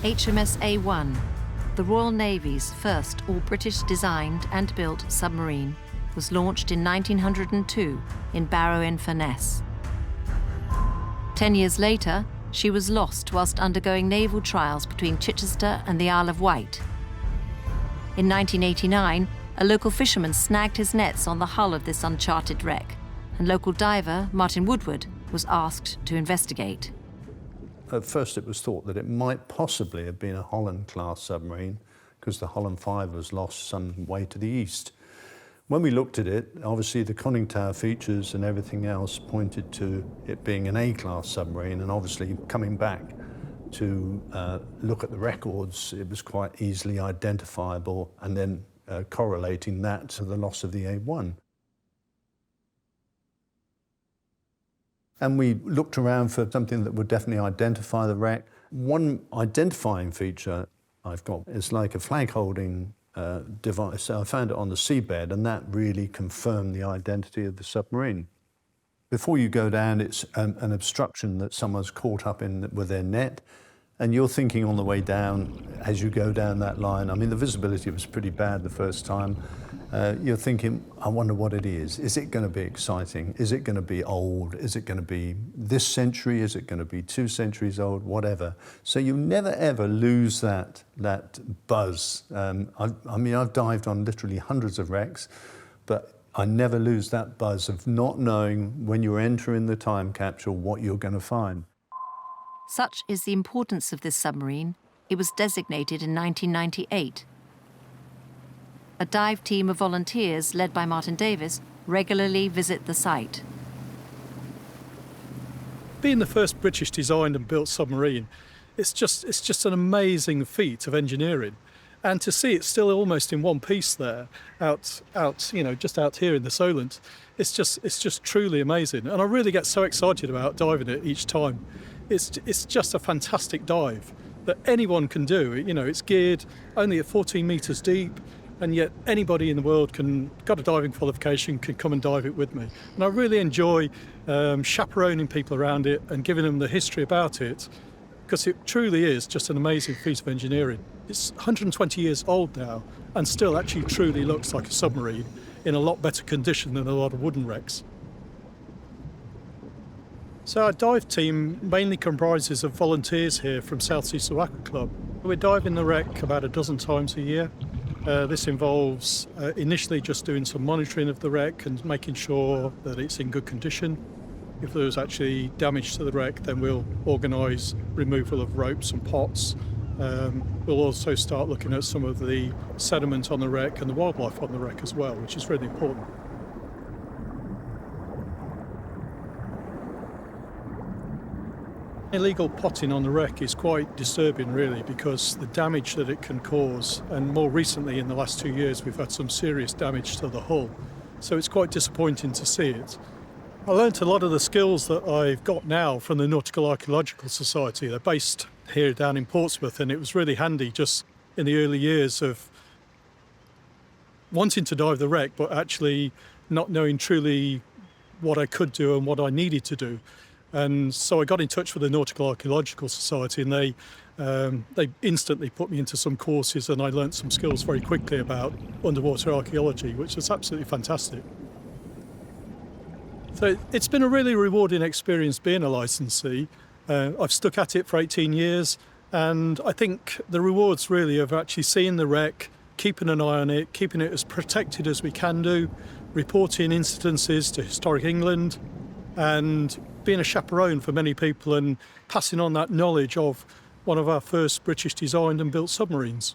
HMS A1, the Royal Navy's first all-British designed and built submarine, was launched in 1902 in Barrow-in-Furness. 10 years later, she was lost whilst undergoing naval trials between Chichester and the Isle of Wight. In 1989, a local fisherman snagged his nets on the hull of this uncharted wreck, and local diver Martin Woodward was asked to investigate. At first it was thought that it might possibly have been a Holland-class submarine because the Holland 5 was lost some way to the east. When we looked at it, obviously the conning tower features and everything else pointed to it being an A-class submarine, and obviously coming back to look at the records, it was quite easily identifiable, and then correlating that to the loss of the A1. And we looked around for something that would definitely identify the wreck. One identifying feature I've got is like a flag-holding device. So I found it on the seabed, and that really confirmed the identity of the submarine. Before you go down, it's an obstruction that someone's caught up in with their net, and you're thinking on the way down, as you go down that line, I mean, the visibility was pretty bad the first time. You're thinking, I wonder what it is. Is it going to be exciting? Is it going to be old? Is it going to be this century? Is it going to be 2 centuries old? Whatever. So you never ever lose that buzz. I mean, I've dived on literally hundreds of wrecks, but I never lose that buzz of not knowing when you're entering the time capsule what you're going to find. Such is the importance of this submarine, it was designated in 1998. A dive team of volunteers, led by Martin Davis, regularly visit the site. Being the first British designed and built submarine, it's just an amazing feat of engineering. And to see it still almost in one piece there, out, just out here in the Solent, it's just truly amazing. And I really get so excited about diving it each time. It's just a fantastic dive that anyone can do. It's geared only at 14 metres deep, and yet anybody in the world got a diving qualification, can come and dive it with me. And I really enjoy chaperoning people around it and giving them the history about it, because it truly is just an amazing feat of engineering. It's 120 years old now and still actually truly looks like a submarine in a lot better condition than a lot of wooden wrecks. So our dive team mainly comprises of volunteers here from South Sea Aqua Club. We're diving the wreck about a dozen times a year. This involves initially just doing some monitoring of the wreck and making sure that it's in good condition. If there's actually damage to the wreck, then we'll organise removal of ropes and pots. We'll also start looking at some of the sediment on the wreck and the wildlife on the wreck as well, which is really important. Illegal potting on the wreck is quite disturbing, really, because the damage that it can cause, and more recently in the last 2 years we've had some serious damage to the hull, so it's quite disappointing to see it. I learnt a lot of the skills that I've got now from the Nautical Archaeological Society. They're based here down in Portsmouth, and it was really handy just in the early years of wanting to dive the wreck but actually not knowing truly what I could do and what I needed to do. And so I got in touch with the Nautical Archaeological Society, and they instantly put me into some courses, and I learnt some skills very quickly about underwater archaeology, which was absolutely fantastic. So it's been a really rewarding experience being a licensee. I've stuck at it for 18 years, and I think the rewards really of actually seeing the wreck, keeping an eye on it, keeping it as protected as we can do, reporting incidences to Historic England, and being a chaperone for many people and passing on that knowledge of one of our first British designed and built submarines.